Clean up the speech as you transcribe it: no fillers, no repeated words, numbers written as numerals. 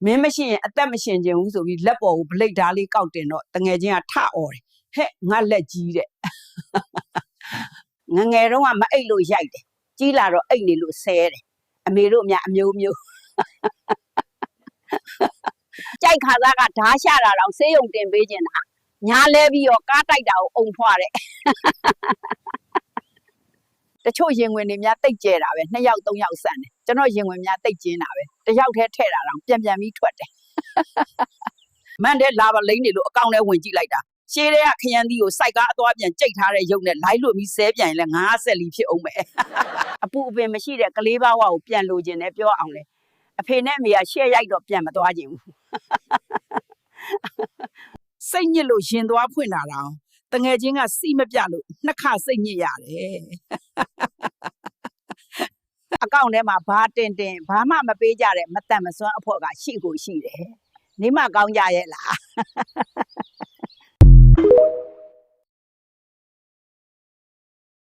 မင်းမရှိရင်အသက်မရှင်ခြင်းဘူးဆိုပြီးလက်ပေါ်ကိုဗလိတ်ဓားလေးကောက်တင်တော့တငယ်ချင်းကထအော်တယ်ဟဲ့ငါလက်ကြီးတဲ့ငငယ်တော့ကမအိတ်လို့ရိုက်တယ်ကြီးလာတော့အိတ်နေလို့ဆဲတယ်အမေတို့များအမျိုးမျိုးကြိုက်ခါသားကဓားရှာတာတော့ဆေးရုံတင်ပေးခြင်းတာညာလဲပြီးတော့ကားတိုက်တာကိုအုံဖွာတဲ့တချို့ရင်ဝင်တွေများတိတ်ကျဲတာပဲ2ယောက်3ယောက်ဆန်တယ်ကျွန်တော်ရင်ဝင်များတိတ်ကျင်းတာပဲတစ်ယောက်တည်းထဲ့တာတော့ပြန်ပြီးထွက်တယ်မန်တဲ့လာပါလိမ့်နေလို့အကောင့်ထဲဝင်ကြည့်လိုက်တာရှေးတဲ့ကခရမ်းသီးကိုစိုက်ကားအသွားပြန်ကြိတ်ထားတဲ့ရုပ်နဲ့လိုက်လွတ်ပြီးဆဲပြန်ရင်လည်းငါးဆက်လီဖြစ်အောင်ပဲအပူအပင်မရှိတဲ့ကလေးပါးဝါကိုပြန်လိုခြင်းနဲ့ပြောအောင်လေအဖေနဲ့အမေကရှေ့ရိုက်တော့ပြန်မသွားခြင်းဘူးစိတ်ညစ်လို့ရင်သွားဖွင့်တာတော့တငယ်ချင်းကစီမပြလို့နှစ်ခါစိတ်ညစ်ရတယ်အကောင့်ထဲမှာဘာတင်ဘာမှမပေးကြတဲ့မတန်မစွမ်းအဖို့ကရှိကိုရှိတယ်နေမကောင်းကြရဲ့လား